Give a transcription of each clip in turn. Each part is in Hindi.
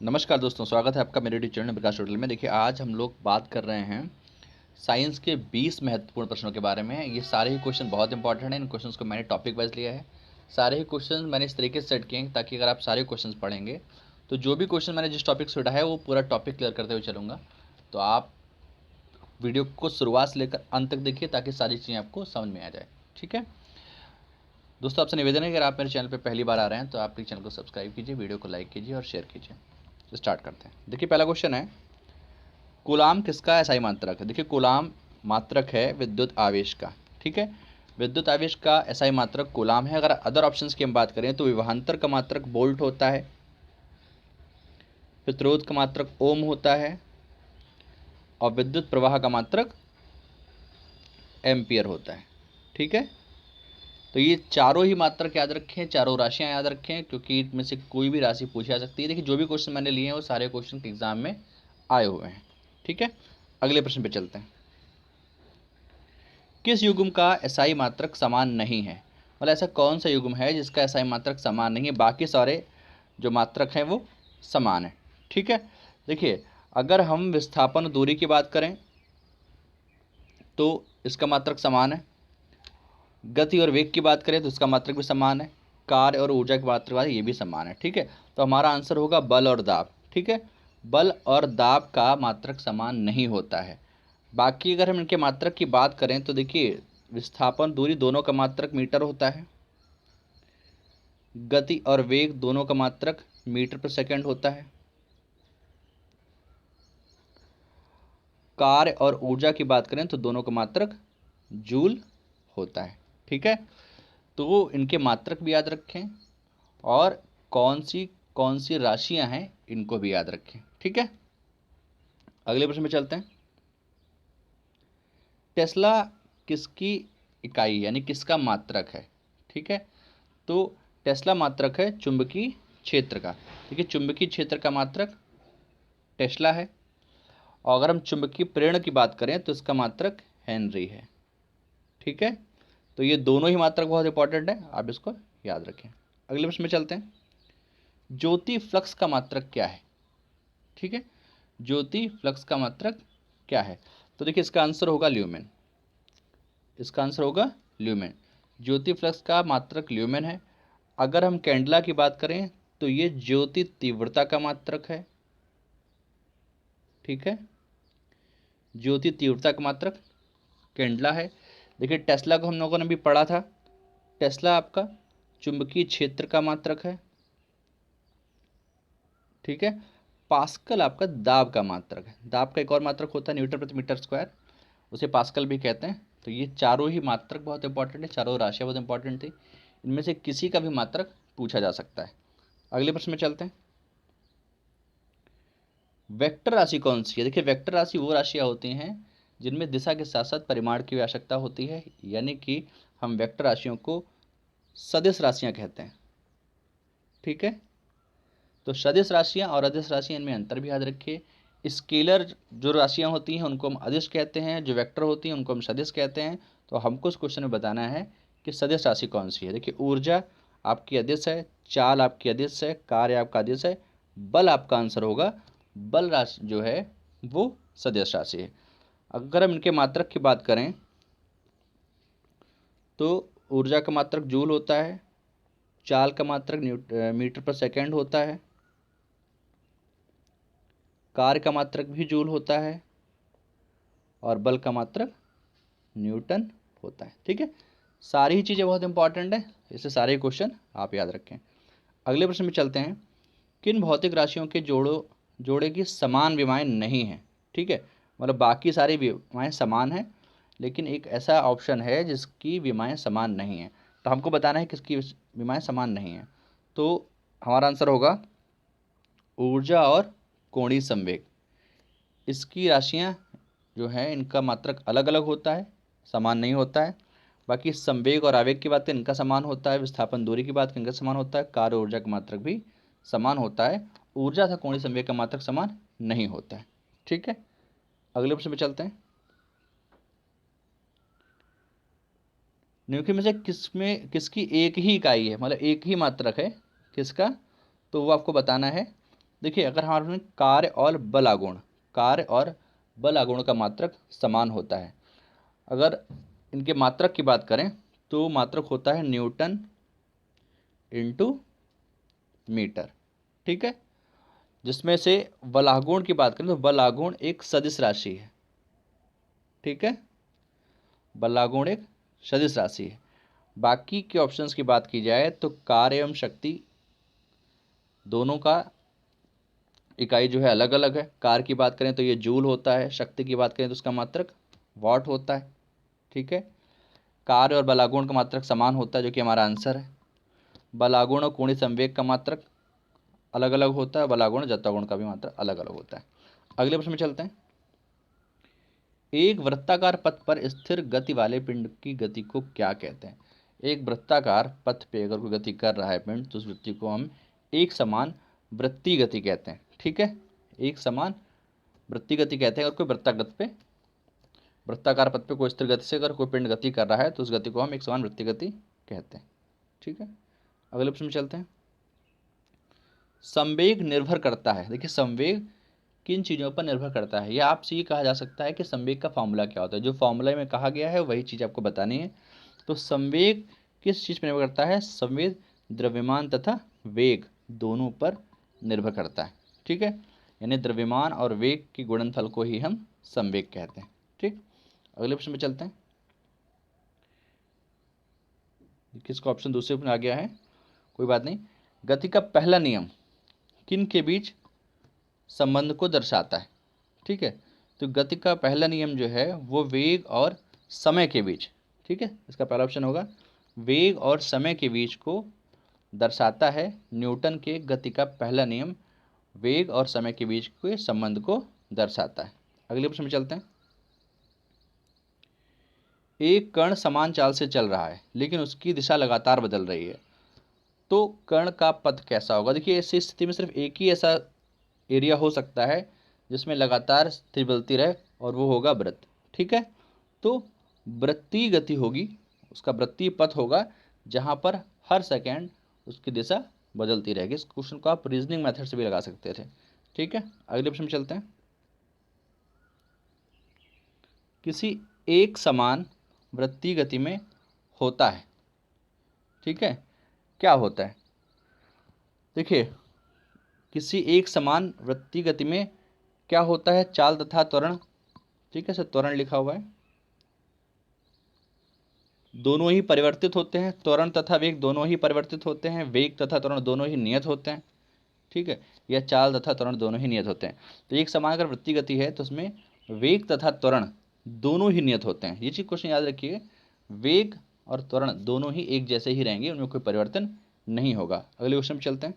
नमस्कार दोस्तों, स्वागत है आपका मेरे यूट्यूब चैनल प्रकाश होटल में। देखिए, आज हम लोग बात कर रहे हैं साइंस के 20 महत्वपूर्ण प्रश्नों के बारे में। ये सारे ही क्वेश्चन बहुत इंपॉर्टेंट हैं। इन क्वेश्चंस को मैंने टॉपिक वाइज लिया है। सारे ही क्वेश्चन मैंने इस तरीके से सेट किए हैं ताकि अगर आप सारे क्वेश्चन पढ़ेंगे तो जो भी क्वेश्चन मैंने जिस टॉपिक से उठाया है वो पूरा टॉपिक क्लियर करते हुए चलूँगा। तो आप वीडियो को शुरुआत से लेकर अंत तक देखिए ताकि सारी चीज़ें आपको समझ में आ जाए। ठीक है दोस्तों, आपसे निवेदन है कि अगर आप मेरे चैनल पर पहली बार आ रहे हैं तो आप प्लीज़ चैनल को सब्सक्राइब कीजिए, वीडियो को लाइक कीजिए और शेयर कीजिए। तो स्टार्ट करते हैं। देखिए, पहला क्वेश्चन है, कूलाम किसका एसआई मात्रक है। देखिए, कूलाम मात्रक है विद्युत आवेश का। ठीक है, विद्युत आवेश का एसआई मात्रक कूलाम है। अगर अदर ऑप्शंस की हम बात करें तो विभवांतर का मात्रक वोल्ट होता है, प्रतिरोध का मात्रक ओम होता है और विद्युत प्रवाह का मात्रक एम्पियर होता है। ठीक है, तो ये चारों ही मात्रक याद रखें, चारों राशियां याद रखें, क्योंकि इनमें से कोई भी राशि पूछी जा सकती है। देखिए, जो भी क्वेश्चन मैंने लिए हैं वो सारे क्वेश्चन के एग्जाम में आए हुए हैं। ठीक है, अगले प्रश्न पे चलते हैं। किस युग्म का एसआई मात्रक समान नहीं है। मतलब ऐसा कौन सा युग्म है जिसका एसआई मात्रक समान नहीं है, बाकी सारे जो मात्रक हैं वो समान है। ठीक है, देखिए, अगर हम विस्थापन दूरी की बात करें तो इसका मात्रक समान है। गति और वेग की बात करें तो इसका मात्रक भी समान है। कार्य और ऊर्जा की बात करें ये भी समान है। ठीक है, तो हमारा आंसर होगा बल और दाब। ठीक है, बल और दाब का मात्रक समान नहीं होता है। बाकी अगर हम इनके मात्रक की बात करें तो देखिए, विस्थापन दूरी दोनों का मात्रक मीटर होता है, गति और वेग दोनों का मात्रक मीटर पर सेकंड होता है, कार्य और ऊर्जा की बात करें तो दोनों का मात्रक जूल होता है। ठीक है, तो इनके मात्रक भी याद रखें और कौन सी राशियां हैं इनको भी याद रखें। ठीक है, अगले प्रश्न में चलते हैं। टेस्ला किसकी इकाई यानी किसका मात्रक है। ठीक है, तो टेस्ला मात्रक है चुंबकीय क्षेत्र का। देखिए, चुंबकीय क्षेत्र का मात्रक टेस्ला है और अगर हम चुंबकीय प्रेरण की बात करें तो इसका मात्रक हेनरी है। ठीक है, तो ये दोनों ही मात्रक बहुत इंपॉर्टेंट है, आप इसको याद रखें। अगले प्रश्न में चलते हैं। ज्योति फ्लक्स का मात्रक क्या है। ठीक है, ज्योति फ्लक्स का मात्रक क्या है, तो देखिए इसका आंसर होगा ल्यूमेन। इसका आंसर होगा ल्यूमेन। ज्योति फ्लक्स का मात्रक ल्यूमेन है। अगर हम कैंडला की बात करें तो ये ज्योति तीव्रता का मात्रक है। ठीक है, ज्योति तीव्रता का मात्रक कैंडला है। देखिए, टेस्ला को हम लोगों ने भी पढ़ा था। टेस्ला आपका चुंबकीय क्षेत्र का मात्रक है। ठीक है, पास्कल आपका दाब का मात्रक है। दाब का एक और मात्रक होता है न्यूटन प्रति मीटर स्क्वायर, उसे पास्कल भी कहते हैं। तो ये चारों ही मात्रक बहुत इंपॉर्टेंट है, चारों राशियाँ बहुत इंपॉर्टेंट थी। इनमें से किसी का भी मात्रक पूछा जा सकता है। अगले प्रश्न में चलते हैं। वेक्टर राशि कौन सी है। देखिए, वेक्टर राशि वो राशियाँ होती हैं जिनमें दिशा के साथ साथ परिमाण की भी आवश्यकता होती है, यानी कि हम वेक्टर राशियों को सदिश राशियाँ कहते हैं। ठीक है, तो सदिश राशियाँ और अदिश राशियाँ, इनमें अंतर भी याद रखिए। स्केलर जो राशियाँ होती हैं उनको हम अदिश कहते हैं, जो वेक्टर होती हैं उनको हम सदिश कहते हैं। तो हमको इस क्वेश्चन में बताना है कि सदिश राशि कौन सी है। देखिए, ऊर्जा आपकी अदिश है, चाल आपकी अदिश है, कार्य आपका अदिश है, बल आपका आंसर होगा। बल राशि जो है वो सदिश राशि है। अगर हम इनके मात्रक की बात करें तो ऊर्जा का मात्रक जूल होता है, चाल का मात्रक मीटर पर सेकेंड होता है, कार्य का मात्रक भी जूल होता है और बल का मात्रक न्यूटन होता है। ठीक है, सारी ही चीज़ें बहुत इंपॉर्टेंट है, इससे सारे क्वेश्चन आप याद रखें। अगले प्रश्न में चलते हैं। किन भौतिक राशियों के जोड़े की समान विमाएँ नहीं हैं। ठीक है, मतलब बाकी सारी विमाएँ समान हैं, लेकिन एक ऐसा ऑप्शन है जिसकी विमाएँ समान नहीं हैं। तो हमको बताना है किसकी विमाएँ समान नहीं हैं। तो हमारा आंसर होगा ऊर्जा और कोणीय संवेग। इसकी राशियाँ जो हैं इनका मात्रक अलग अलग होता है, समान नहीं होता है। बाकी संवेग और आवेग की बात करें इनका समान होता है, विस्थापन दूरी की बात करें इनका समान होता है, कार्य ऊर्जा का मात्रक भी समान होता है। ऊर्जा तथा कोणीय संवेग का मात्रक समान नहीं होता है। ठीक है, अगले प्रश्न पे चलते हैं। निम्नलिखित में से किसकी एक ही इकाई है, मतलब एक ही मात्रक है किसका, तो वो आपको बताना है। देखिए अगर हमारे में कार्य और बल आघूर्ण का मात्रक समान होता है, अगर इनके मात्रक की बात करें तो मात्रक होता है न्यूटन इंटू मीटर। ठीक है, जिसमें से बल आघूर्ण की बात करें तो बल आघूर्ण एक सदिश राशि है। ठीक है, बल आघूर्ण एक सदिश राशि है। बाकी के ऑप्शंस की बात की जाए तो कार्य एवं शक्ति दोनों का इकाई जो है अलग अलग है। कार्य की बात करें तो ये जूल होता है, शक्ति की बात करें तो उसका मात्रक वाट होता है। ठीक है, कार्य और बलागुण का मात्रक समान होता है जो कि हमारा आंसर है। बलागुण और कोणीय संवेग का मात्रक अलग अलग होता है, बलागुण जत्तागुण का भी मात्रक अलग अलग होता है। अगले प्रश्न में चलते हैं। एक वृत्ताकार पथ पर स्थिर गति वाले पिंड की गति को क्या कहते हैं? एक वृत्ताकार पथ पे अगर कोई गति कर रहा है पिंड तो उस वृत्ति को हम एक समान वृत्तीय गति कहते हैं। ठीक है, एक समान वृत्तीय गति कहते हैं। अगर कोई वृत्ताकार पथ पे कोई स्थिर गति से अगर कोई पिंड गति कर रहा है तो उस गति को हम एक समान वृत्तीय गति कहते हैं। ठीक है, अगले प्रश्न में चलते हैं। संवेग निर्भर करता है, देखिए संवेग किन चीज़ों पर निर्भर करता है, या आपसे ये कहा जा सकता है कि संवेग का फॉर्मूला क्या होता है। जो फॉर्मूला में कहा गया है वही चीज़ आपको बतानी है। तो संवेग किस चीज़ पर निर्भर करता है? संवेग द्रव्यमान तथा वेग दोनों पर निर्भर करता है। ठीक है, यानी द्रव्यमान और वेग के गुणनफल को ही हम संवेग कहते हैं। ठीक, अगले प्रश्न में चलते हैं। किसका ऑप्शन दूसरे पर आ गया है, कोई बात नहीं। गति का पहला नियम किन के बीच संबंध को दर्शाता है? ठीक है, तो गति का पहला नियम जो है वो वेग और समय के बीच, ठीक है, इसका पहला ऑप्शन होगा वेग और समय के बीच को दर्शाता है। न्यूटन के गति का पहला नियम वेग और समय के बीच के संबंध को दर्शाता है। अगले प्रश्न में चलते हैं। एक कण समान चाल से चल रहा है लेकिन उसकी दिशा लगातार बदल रही है, तो कण का पथ कैसा होगा? देखिए ऐसी स्थिति में सिर्फ एक ही ऐसा एरिया हो सकता है जिसमें लगातार स्थिति बदलती रहे और वो होगा वृत्त। ठीक है, तो वृत्तीय गति होगी, उसका वृत्तीय पथ होगा जहाँ पर हर सेकेंड उसकी दिशा बदलती रहेगी। इस क्वेश्चन को आप रीजनिंग मेथड से भी लगा सकते थे। ठीक है, अगले प्रश्न में चलते हैं। किसी एक समान वृत्तीय गति में होता है, ठीक है, क्या होता है? देखिए किसी एक समान वृत्तीय गति में क्या होता है? चाल तथा त्वरण। ठीक है, सर त्वरण लिखा हुआ है, दोनों ही परिवर्तित होते हैं। त्वरण तथा वेग दोनों ही परिवर्तित होते हैं, वेग तथा त्वरण दोनों ही नियत होते हैं। ठीक है, या चाल तथा त्वरण दोनों ही नियत होते हैं। तो एक समान अगर वृत्तीय गति है तो उसमें वेग तथा त्वरण दोनों ही नियत होते हैं। ये चीज क्वेश्चन याद रखिए, वेग और त्वरण दोनों ही एक जैसे ही रहेंगे, उनमें कोई परिवर्तन नहीं होगा। अगले क्वेश्चन में चलते हैं।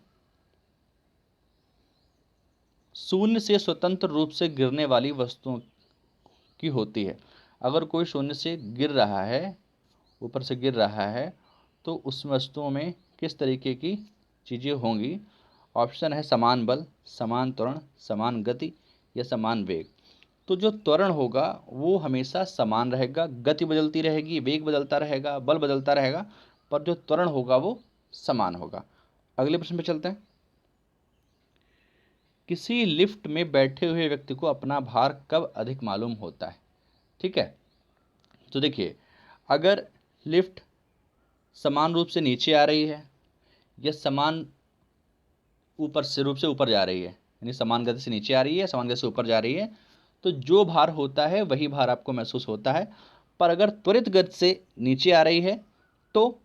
शून्य से स्वतंत्र रूप से गिरने वाली वस्तुओं की होती है। अगर कोई शून्य से गिर रहा है, ऊपर से गिर रहा है, तो उस वस्तुओं में किस तरीके की चीज़ें होंगी? ऑप्शन है समान बल, समान त्वरण, समान गति या समान वेग। तो जो त्वरण होगा वो हमेशा समान रहेगा, गति बदलती रहेगी, वेग बदलता रहेगा, बल बदलता रहेगा, पर जो त्वरण होगा वो समान होगा। अगले प्रश्न पे चलते हैं। किसी लिफ्ट में बैठे हुए व्यक्ति को अपना भार कब अधिक मालूम होता है? ठीक है, तो देखिए अगर लिफ्ट समान रूप से नीचे आ रही है या समान रूप से ऊपर जा रही है, यानी समान गति से नीचे आ रही है, समान गति से ऊपर जा रही है, तो जो भार होता है वही भार आपको महसूस होता है। पर अगर त्वरित गति से नीचे आ रही है तो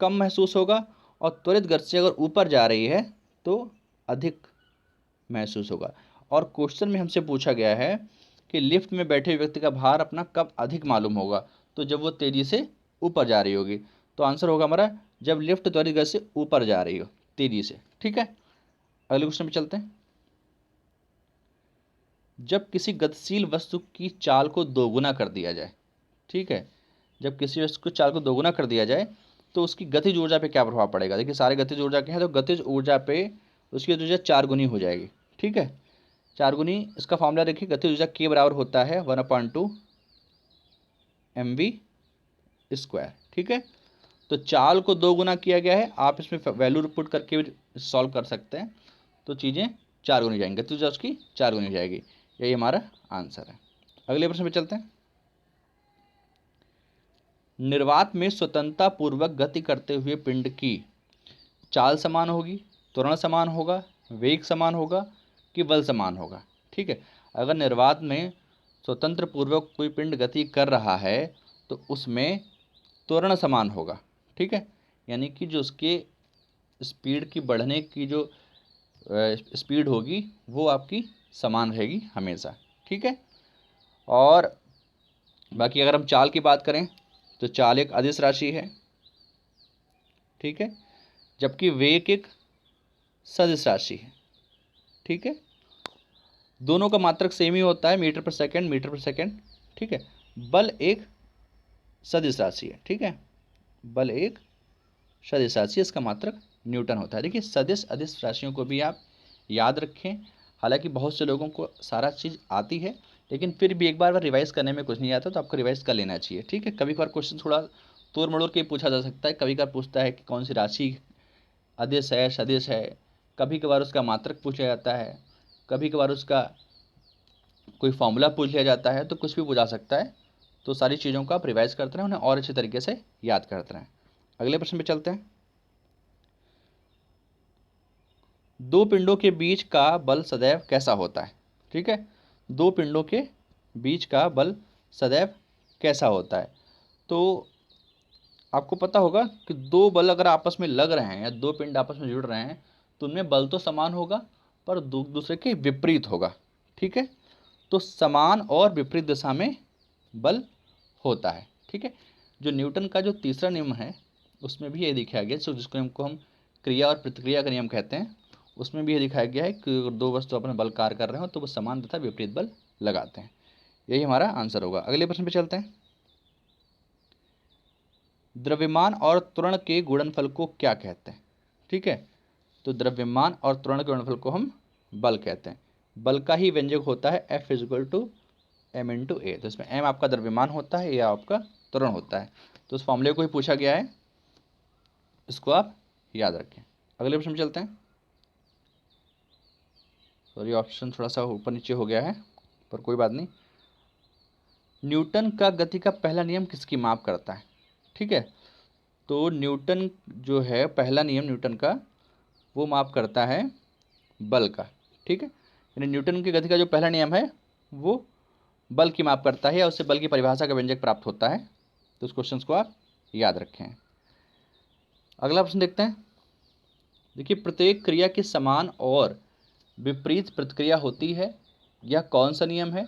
कम महसूस होगा, और त्वरित गति से अगर ऊपर जा रही है तो अधिक महसूस होगा। और क्वेश्चन में हमसे पूछा गया है कि लिफ्ट में बैठे व्यक्ति का भार अपना कब अधिक मालूम होगा? तो जब वो तेजी से ऊपर जा रही होगी। तो आंसर होगा हमारा जब लिफ्ट त्वरित गति से ऊपर जा रही हो तेजी से। ठीक है, अगले क्वेश्चन पे चलते हैं। जब किसी गतिशील वस्तु की चाल को दोगुना कर दिया जाए, ठीक है, जब किसी वस्तु की चाल को दोगुना कर दिया जाए तो उसकी गतिज ऊर्जा पे क्या प्रभाव पड़ेगा? देखिए सारे गतिज ऊर्जा के हैं, तो गतिज ऊर्जा पे उसकी ऊर्जा 4 गुनी हो जाएगी। ठीक है, 4 गुनी, इसका फॉर्मूला देखिए, गतिज ऊर्जा के बराबर होता है 1/2 mv²। ठीक है, तो चाल को 2 गुना किया गया है, आप इसमें वैल्यू पुट करके सॉल्व कर सकते हैं, तो चीज़ें 4 गुनी हो जाएंगे, गति ऊर्जा उसकी 4 गुनी हो जाएगी। यही हमारा आंसर है। अगले प्रश्न पे चलते हैं। निर्वात में स्वतंत्रता पूर्वक गति करते हुए पिंड की चाल समान होगी, त्वरण समान होगा, वेग समान होगा कि बल समान होगा। ठीक है, अगर निर्वात में स्वतंत्र पूर्वक कोई पिंड गति कर रहा है तो उसमें त्वरण समान होगा। ठीक है, यानी कि जो उसके स्पीड की बढ़ने की जो स्पीड होगी वो आपकी समान रहेगी हमेशा। ठीक है, और बाकी अगर हम चाल की बात करें तो चाल एक अदिश राशि है। ठीक है, जबकि वेग एक सदिश राशि है। ठीक है, दोनों का मात्रक सेम ही होता है, मीटर पर सेकंड मीटर पर सेकंड। ठीक है, बल एक सदिश राशि है। ठीक है, बल एक सदिश राशि, इसका मात्रक न्यूटन होता है। देखिए, सदिश अदिश राशियों को भी आप याद रखें। हालांकि बहुत से लोगों को सारा चीज़ आती है, लेकिन फिर भी एक बार रिवाइज करने में कुछ नहीं आता, तो आपको रिवाइज कर लेना चाहिए। ठीक है, कभी कभार क्वेश्चन थोड़ा तोड़ मड़ोड़ के पूछा जा सकता है। कभी कभार पूछता है कि कौन सी राशि अदिश है सदिश है, कभी कभार उसका मात्रक पूछा जाता है, कभी कभार उसका कोई फॉर्मूला पूछ लिया जाता है, तो कुछ भी पूछा सकता है। तो सारी चीज़ों को आप रिवाइज करते रहें, उन्हें और अच्छे तरीके से याद करते रहें। अगले प्रश्न पे चलते हैं। दो पिंडों के बीच का बल सदैव कैसा होता है? ठीक है, दो पिंडों के बीच का बल सदैव कैसा होता है? तो आपको पता होगा कि दो बल अगर आपस में लग रहे हैं या दो पिंड आपस में जुड़ रहे हैं तो उनमें बल तो समान होगा पर दूसरे के विपरीत होगा। ठीक है, तो समान और विपरीत दिशा में बल होता है। ठीक है, जो न्यूटन का जो तीसरा नियम है उसमें भी ये दिखाया गया, जिसको हम क्रिया और प्रतिक्रिया का नियम कहते हैं, उसमें भी ये दिखाया गया है कि अगर दो वस्तु अपने बल कार्य कर रहे हो तो वो समान तथा विपरीत बल लगाते हैं। यही हमारा आंसर होगा। अगले प्रश्न पे चलते हैं। द्रव्यमान और त्वरण के गुणनफल को क्या कहते हैं? ठीक है, तो द्रव्यमान और त्वरण के गुणनफल को हम बल कहते हैं। बल का ही व्यंजक होता है F = m/a। तो इसमें m आपका द्रव्यमान होता है, या आपका त्वरण होता है। तो उस फॉर्मूले को ही पूछा गया है, इसको आप याद रखें। अगले प्रश्न में चलते हैं। सॉरी, ऑप्शन थोड़ा सा ऊपर नीचे हो गया है, पर कोई बात नहीं। न्यूटन का गति का पहला नियम किसकी माप करता है? ठीक है, तो न्यूटन जो है पहला नियम न्यूटन का वो माप करता है बल का। ठीक है, यानी न्यूटन की गति का जो पहला नियम है वो बल की माप करता है, या उससे बल की परिभाषा का व्यंजक प्राप्त होता है। तो उस क्वेश्चन को आप याद रखें। अगला प्रश्न देखते हैं। देखिए, प्रत्येक क्रिया की समान और विपरीत प्रतिक्रिया होती है, यह कौन सा नियम है?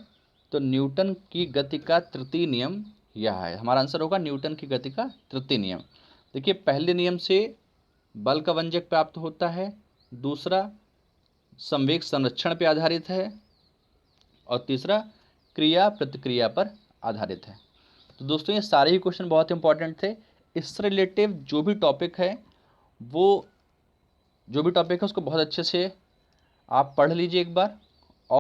तो न्यूटन की गति का तृतीय नियम यह है। हमारा आंसर होगा न्यूटन की गति का तृतीय नियम। देखिए, पहले नियम से बल का व्यंजक प्राप्त होता है, दूसरा संवेग संरक्षण पर आधारित है, और तीसरा क्रिया प्रतिक्रिया पर आधारित है। तो दोस्तों, ये सारे ही क्वेश्चन बहुत इंपॉर्टेंट थे। इससे रिलेटिव जो भी टॉपिक है उसको बहुत अच्छे से आप पढ़ लीजिए एक बार।